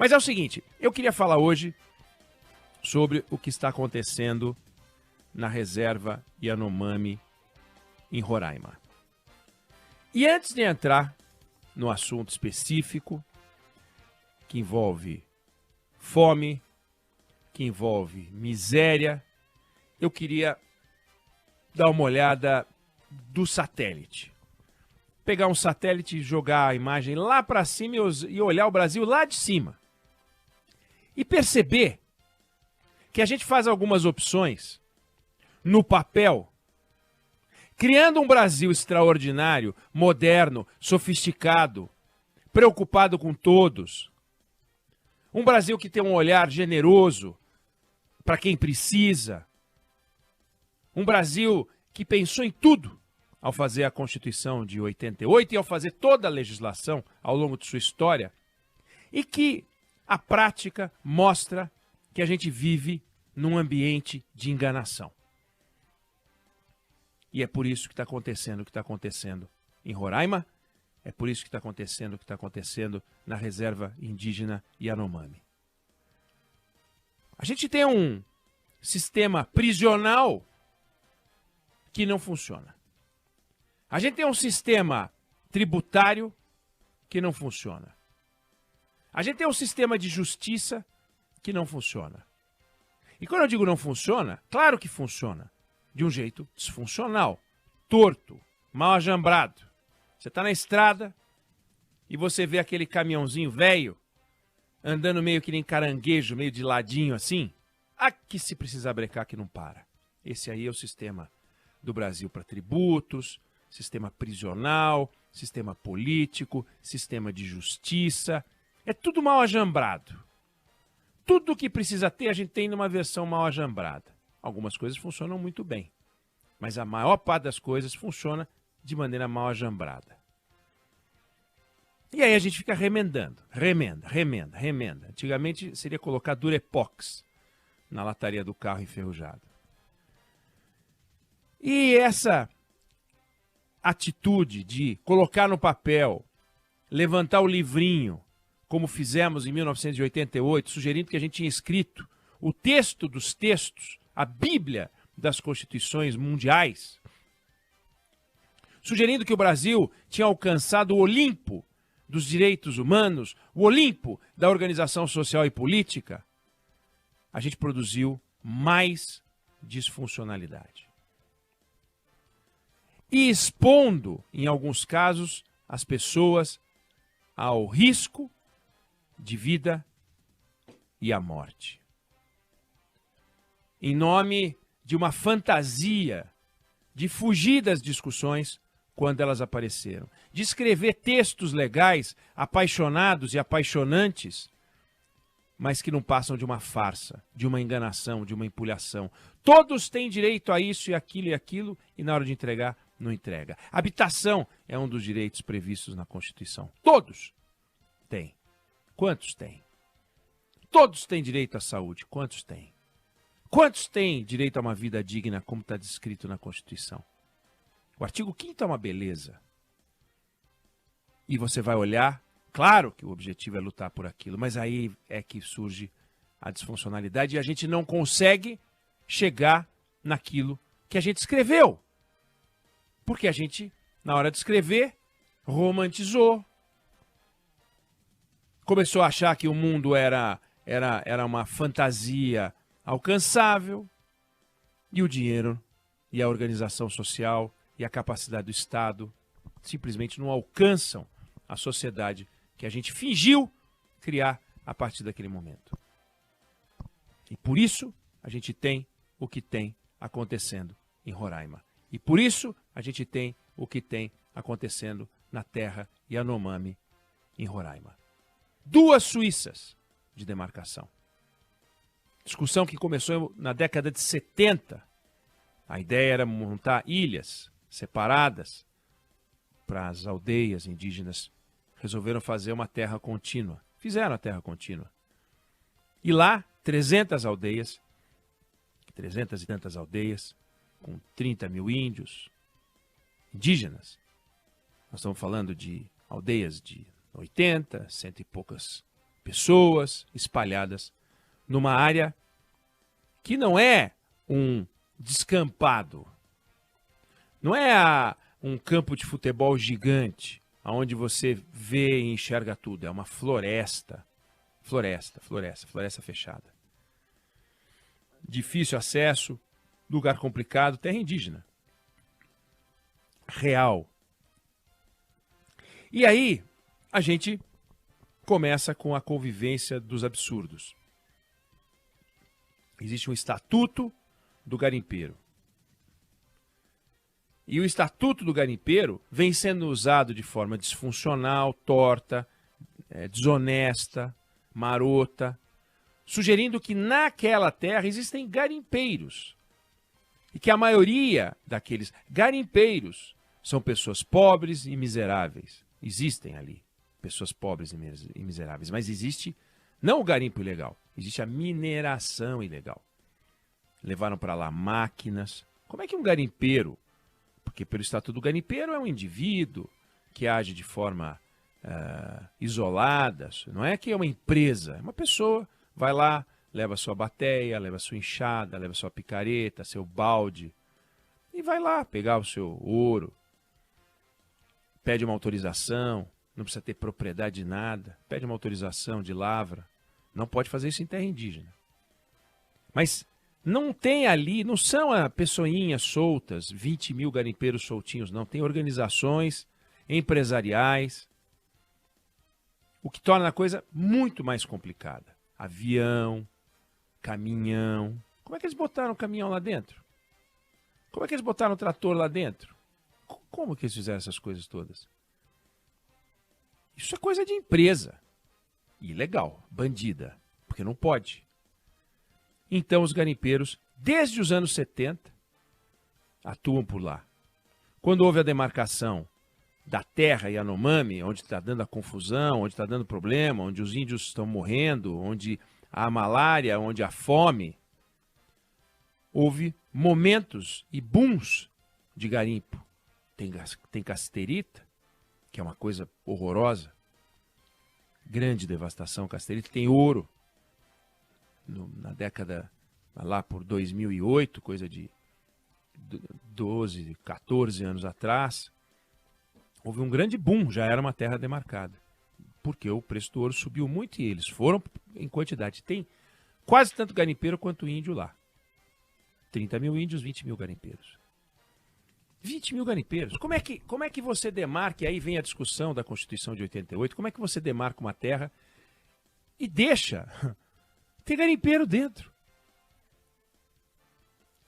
Mas é o seguinte, eu queria falar hoje sobre o que está acontecendo na reserva Yanomami, em Roraima. E antes de entrar no assunto específico, que envolve fome, que envolve miséria, eu queria dar uma olhada do satélite. Pegar um satélite e jogar a imagem lá para cima e olhar o Brasil lá de cima. E perceber que a gente faz algumas opções no papel, criando um Brasil extraordinário, moderno, sofisticado, preocupado com todos. Um Brasil que tem um olhar generoso para quem precisa. Um Brasil que pensou em tudo ao fazer a Constituição de 88 e ao fazer toda a legislação ao longo de sua história. E que a prática mostra que a gente vive num ambiente de enganação. E é por isso que está acontecendo o que está acontecendo em Roraima, é por isso que está acontecendo o que está acontecendo na reserva indígena Yanomami. A gente tem um sistema prisional que não funciona. A gente tem um sistema tributário que não funciona. A gente tem um sistema de justiça que não funciona. E quando eu digo não funciona, claro que funciona. De um jeito disfuncional, torto, mal ajambrado. Você está na estrada e você vê aquele caminhãozinho velho andando meio que nem caranguejo, meio de ladinho assim. Aqui se precisa brecar que não para. Esse aí é o sistema do Brasil para tributos, sistema prisional, sistema político, sistema de justiça. É tudo mal ajambrado. Tudo que precisa ter, a gente tem numa versão mal ajambrada. Algumas coisas funcionam muito bem, mas a maior parte das coisas funciona de maneira mal ajambrada. E aí a gente fica remendando, remenda. Antigamente seria colocar Durepox na lataria do carro enferrujado. E essa atitude de colocar no papel, levantar o livrinho, como fizemos em 1988, sugerindo que a gente tinha escrito o texto dos textos, a Bíblia das Constituições mundiais, sugerindo que o Brasil tinha alcançado o Olimpo dos direitos humanos, o Olimpo da organização social e política, a gente produziu mais disfuncionalidade. E expondo, em alguns casos, as pessoas ao risco de vida e à morte. Em nome de uma fantasia de fugir das discussões quando elas apareceram, de escrever textos legais, apaixonados e apaixonantes, mas que não passam de uma farsa, de uma enganação, de uma empulhação. Todos têm direito a isso e aquilo, e na hora de entregar, não entrega. Habitação é um dos direitos previstos na Constituição. Todos têm. Quantos têm? Todos têm direito à saúde. Quantos têm? Quantos têm direito a uma vida digna, como está descrito na Constituição? O artigo 5º é uma beleza. E você vai olhar, claro que o objetivo é lutar por aquilo, mas aí é que surge a disfuncionalidade e a gente não consegue chegar naquilo que a gente escreveu. Porque a gente, na hora de escrever, romantizou. Começou a achar que o mundo era uma fantasia alcançável, e o dinheiro e a organização social e a capacidade do Estado simplesmente não alcançam a sociedade que a gente fingiu criar a partir daquele momento. E por isso a gente tem o que tem acontecendo em Roraima. E por isso a gente tem o que tem acontecendo na terra Yanomami, em Roraima. 2 Suíças de demarcação. Discussão que começou na década de 70. A ideia era montar ilhas separadas para as aldeias indígenas. Resolveram fazer uma terra contínua. Fizeram a terra contínua. E lá, 300 aldeias, 300 e tantas aldeias, com 30 mil índios, indígenas. Nós estamos falando de aldeias de 80, 100 e poucas pessoas espalhadas numa área que não é um descampado, não é um campo de futebol gigante, onde você vê e enxerga tudo. É uma floresta, floresta fechada. Difícil acesso, lugar complicado, terra indígena. Real. E aí, a gente começa com a convivência dos absurdos. Existe um estatuto do garimpeiro. E o estatuto do garimpeiro vem sendo usado de forma disfuncional, torta, desonesta, marota, sugerindo que naquela terra existem garimpeiros. E que a maioria daqueles garimpeiros são pessoas pobres e miseráveis. Existem ali pessoas pobres e miseráveis, mas existe não o garimpo ilegal, existe a mineração ilegal. Levaram para lá máquinas. Como é que um garimpeiro, porque pelo estatuto do garimpeiro é um indivíduo que age de forma isolada, não é que é uma empresa, é uma pessoa, vai lá, leva sua bateia, leva sua enxada, leva sua picareta, seu balde, e vai lá pegar o seu ouro, pede uma autorização, não precisa ter propriedade de nada, pede uma autorização de lavra, não pode fazer isso em terra indígena. Mas não tem ali, não são pessoinhas soltas, 20 mil garimpeiros soltinhos, não. Tem organizações empresariais, o que torna a coisa muito mais complicada. Avião, caminhão. Como é que eles botaram o caminhão lá dentro? Como é que eles botaram o trator lá dentro? Como que eles fizeram essas coisas todas? Isso é coisa de empresa. Ilegal, bandida, porque não pode. Então os garimpeiros, desde os anos 70, atuam por lá. Quando houve a demarcação da terra Yanomami, onde está dando a confusão, onde está dando problema, onde os índios estão morrendo, onde há malária, onde há fome, houve momentos e booms de garimpo. Tem casterita, que é uma coisa horrorosa, grande devastação casterita, tem ouro. Na década, lá por 2008, coisa de 12, 14 anos atrás, houve um grande boom, já era uma terra demarcada. Porque o preço do ouro subiu muito e eles foram em quantidade. Tem quase tanto garimpeiro quanto índio lá. 30 mil índios, 20 mil garimpeiros. 20 mil garimpeiros. Como é que você demarca, e aí vem a discussão da Constituição de 88, como é que você demarca uma terra e deixa ter garimpeiro dentro?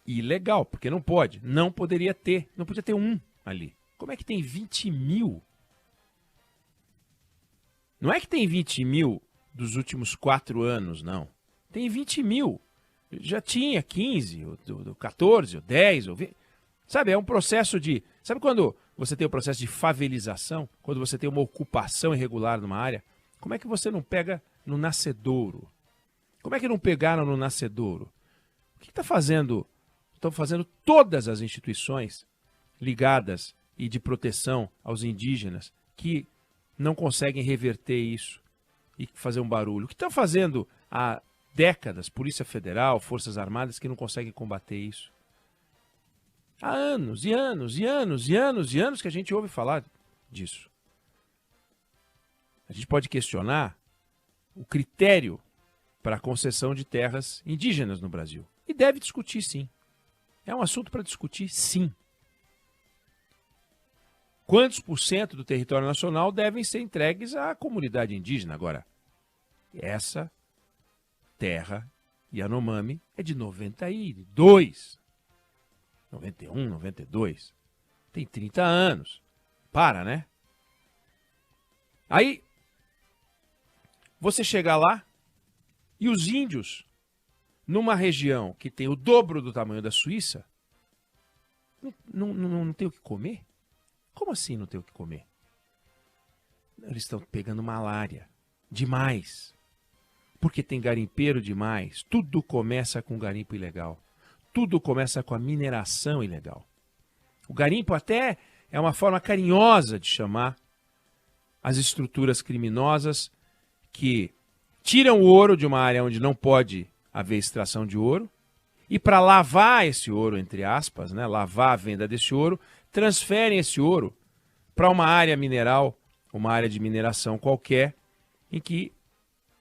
Ilegal, porque não pode. Não poderia ter. Não podia ter um ali. Como é que tem 20 mil? Não é que tem 20 mil dos últimos 4 anos, não. Tem 20 mil. Já tinha 15, ou 14, ou 10, ou 20. Sabe, é um processo de... Sabe quando você tem o processo de favelização? Quando você tem uma ocupação irregular numa área? Como é que você não pega no nascedouro? Como é que não pegaram no nascedouro? O que está fazendo? Estão fazendo todas as instituições ligadas e de proteção aos indígenas que não conseguem reverter isso e fazer um barulho. O que estão fazendo há décadas, Polícia Federal, Forças Armadas, que não conseguem combater isso? Há anos e anos e anos e anos e anos que a gente ouve falar disso. A gente pode questionar o critério para a concessão de terras indígenas no Brasil. E deve discutir, sim. É um assunto para discutir, sim. Quantos por cento do território nacional devem ser entregues à comunidade indígena? Agora, essa terra Yanomami é de 92, 91, 92. Tem 30 anos. Para, né? Aí, você chega lá e os índios, numa região que tem o dobro do tamanho da Suíça, não tem o que comer? Como assim não tem o que comer? Eles estão pegando malária. Demais. Porque tem garimpeiro demais. Tudo começa com garimpo ilegal. Tudo começa com a mineração ilegal. O garimpo até é uma forma carinhosa de chamar as estruturas criminosas que tiram o ouro de uma área onde não pode haver extração de ouro, e para lavar esse ouro, entre aspas, né, lavar a venda desse ouro, transferem esse ouro para uma área mineral, uma área de mineração qualquer, em que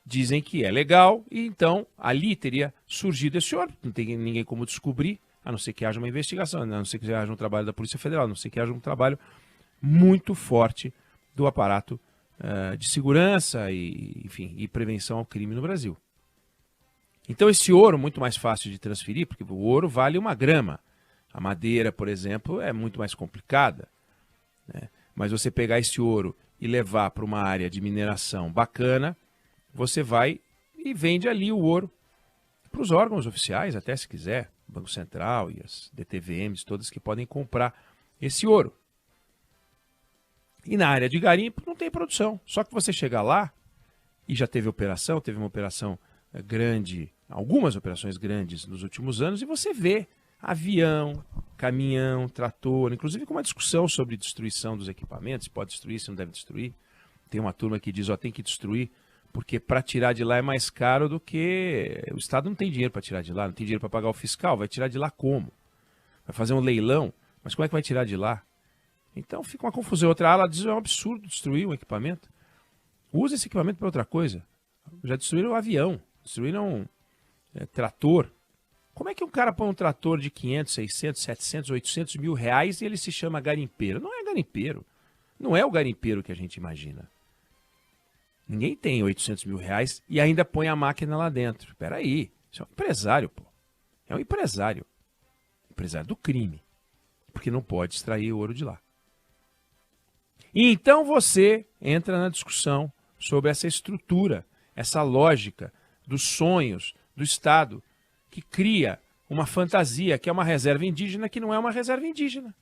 dizem que é legal, e então ali teria surgido esse ouro. Não tem ninguém como descobrir, a não ser que haja uma investigação, a não ser que haja um trabalho da Polícia Federal, a não ser que haja um trabalho muito forte do aparato de segurança e, enfim, e prevenção ao crime no Brasil. Então esse ouro é muito mais fácil de transferir, porque o ouro vale uma grama. A madeira, por exemplo, é muito mais complicada, né? Mas você pegar esse ouro e levar para uma área de mineração bacana, você vai e vende ali o ouro para os órgãos oficiais, até se quiser, Banco Central e as DTVMs, todas que podem comprar esse ouro. E na área de garimpo não tem produção, só que você chegar lá, e já teve uma operação grande, algumas operações grandes nos últimos anos, e você vê avião, caminhão, trator, inclusive com uma discussão sobre destruição dos equipamentos, se pode destruir, se não deve destruir. Tem uma turma que diz, tem que destruir, porque para tirar de lá é mais caro do que... O Estado não tem dinheiro para tirar de lá, não tem dinheiro para pagar o fiscal, vai tirar de lá como? Vai fazer um leilão, mas como é que vai tirar de lá? Então fica uma confusão. Outra ala diz, é um absurdo destruir um equipamento. Usa esse equipamento para outra coisa. Já destruíram o avião, destruíram trator. Como é que um cara põe um trator de 500, 600, 700, 800 mil reais e ele se chama garimpeiro? Não é garimpeiro. Não é o garimpeiro que a gente imagina. Ninguém tem 800 mil reais e ainda põe a máquina lá dentro. Espera aí, isso é um empresário, pô. É um empresário. Empresário do crime. Porque não pode extrair o ouro de lá. E então você entra na discussão sobre essa estrutura, essa lógica dos sonhos do Estado que cria uma fantasia que é uma reserva indígena que não é uma reserva indígena.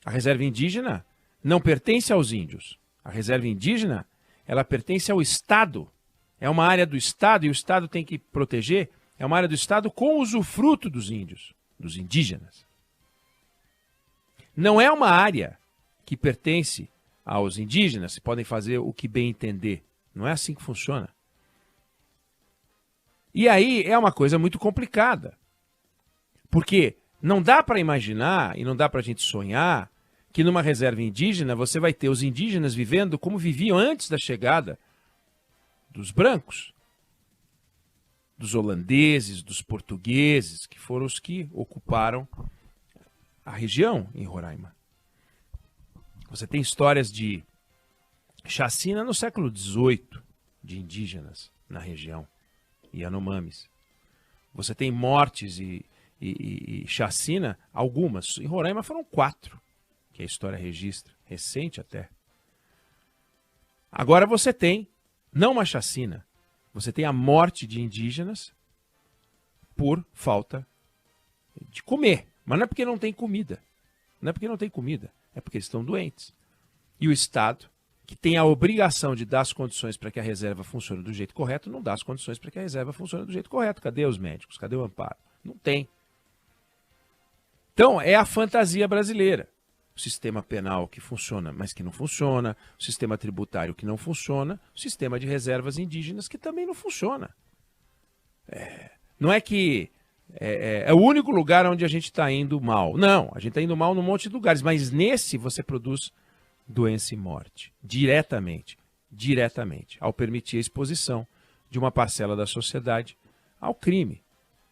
A reserva indígena não pertence aos índios. A reserva indígena, ela pertence ao Estado. É uma área do Estado e o Estado tem que proteger. É uma área do Estado com usufruto dos índios, dos indígenas. Não é uma área que pertence aos indígenas, que podem fazer o que bem entender. Não é assim que funciona. E aí é uma coisa muito complicada. Porque não dá para imaginar e não dá para a gente sonhar que numa reserva indígena você vai ter os indígenas vivendo como viviam antes da chegada dos brancos, dos holandeses, dos portugueses, que foram os que ocuparam a região em Roraima. Você tem histórias de chacina no século XVIII de indígenas na região, Yanomamis. Você tem mortes e chacina, algumas. Em Roraima foram 4, que a história registra, recente até. Agora você tem, não uma chacina, você tem a morte de indígenas por falta de comer. Mas não é porque não tem comida. Não é porque não tem comida. É porque eles estão doentes. E o Estado, que tem a obrigação de dar as condições para que a reserva funcione do jeito correto, não dá as condições para que a reserva funcione do jeito correto. Cadê os médicos? Cadê o amparo? Não tem. Então, é a fantasia brasileira. O sistema penal que funciona, mas que não funciona. O sistema tributário que não funciona. O sistema de reservas indígenas que também não funciona. Não é que é o único lugar onde a gente está indo mal. Não, a gente está indo mal num monte de lugares, mas nesse você produz doença e morte, diretamente, ao permitir a exposição de uma parcela da sociedade ao crime,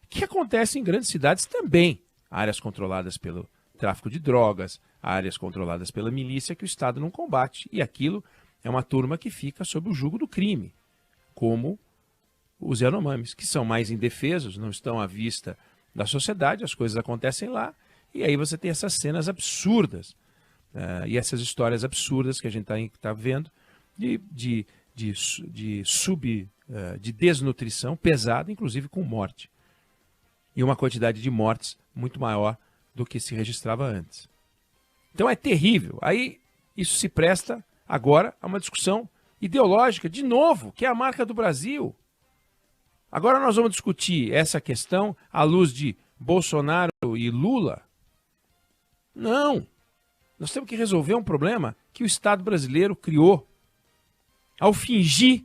que acontece em grandes cidades também, áreas controladas pelo tráfico de drogas, áreas controladas pela milícia que o Estado não combate, e aquilo é uma turma que fica sob o jugo do crime, como os Yanomamis, que são mais indefesos, não estão à vista da sociedade, as coisas acontecem lá, e aí você tem essas cenas absurdas, e essas histórias absurdas que a gente está vendo de desnutrição pesada, inclusive com morte. E uma quantidade de mortes muito maior do que se registrava antes. Então é terrível. Aí isso se presta agora a uma discussão ideológica, de novo, que é a marca do Brasil. Agora nós vamos discutir essa questão à luz de Bolsonaro e Lula? Não. Nós temos que resolver um problema que o Estado brasileiro criou ao fingir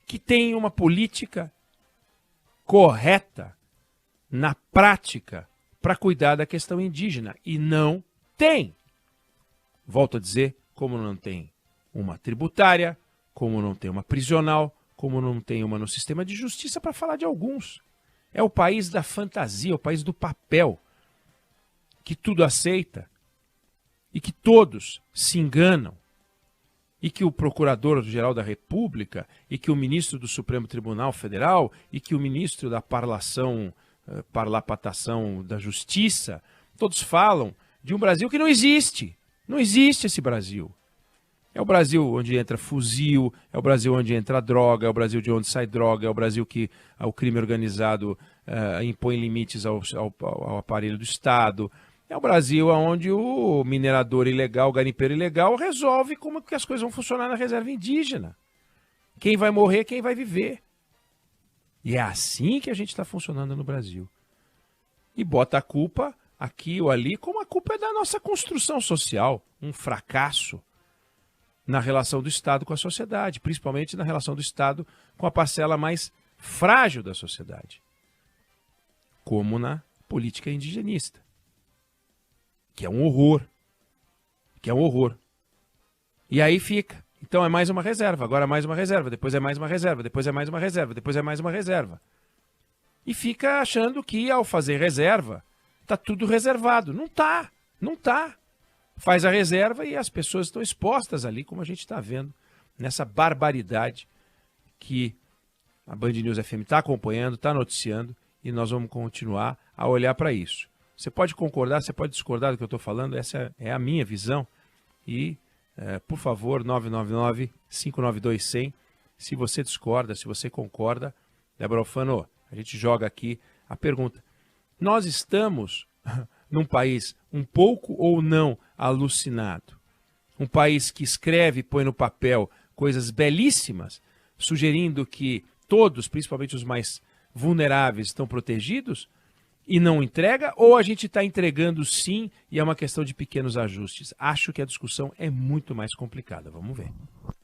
que tem uma política correta na prática para cuidar da questão indígena. E não tem. Volto a dizer, como não tem uma tributária, como não tem uma prisional, como não tem uma no sistema de justiça, para falar de alguns. É o país da fantasia, o país do papel, que tudo aceita e que todos se enganam, e que o Procurador-Geral da República, e que o ministro do Supremo Tribunal Federal, e que o ministro da Parlapatação da Justiça, todos falam de um Brasil que não existe. Não existe esse Brasil. É o Brasil onde entra fuzil, é o Brasil onde entra droga, é o Brasil de onde sai droga, é o Brasil que o crime organizado impõe limites ao aparelho do Estado. É o Brasil onde o minerador ilegal, o garimpeiro ilegal, resolve como que as coisas vão funcionar na reserva indígena. Quem vai morrer, quem vai viver. E é assim que a gente está funcionando no Brasil. E bota a culpa aqui ou ali, como a culpa é da nossa construção social, um fracasso na relação do Estado com a sociedade, principalmente na relação do Estado com a parcela mais frágil da sociedade, como na política indigenista, que é um horror, E aí fica. Então é mais uma reserva, agora mais uma reserva, depois é mais uma reserva, depois é mais uma reserva, depois é mais uma reserva. E fica achando que ao fazer reserva, tá tudo reservado. Não tá, não tá. Faz a reserva e as pessoas estão expostas ali, como a gente está vendo, nessa barbaridade que a Band News FM está acompanhando, está noticiando, e nós vamos continuar a olhar para isso. Você pode concordar, você pode discordar do que eu estou falando, essa é a minha visão. E, por favor, 999-592-100, se você discorda, se você concorda, Débora Alfano, a gente joga aqui a pergunta. Nós estamos num país um pouco ou não alucinado, um país que escreve e põe no papel coisas belíssimas, sugerindo que todos, principalmente os mais vulneráveis, estão protegidos e não entrega, ou a gente está entregando sim e é uma questão de pequenos ajustes? Acho que a discussão é muito mais complicada. Vamos ver.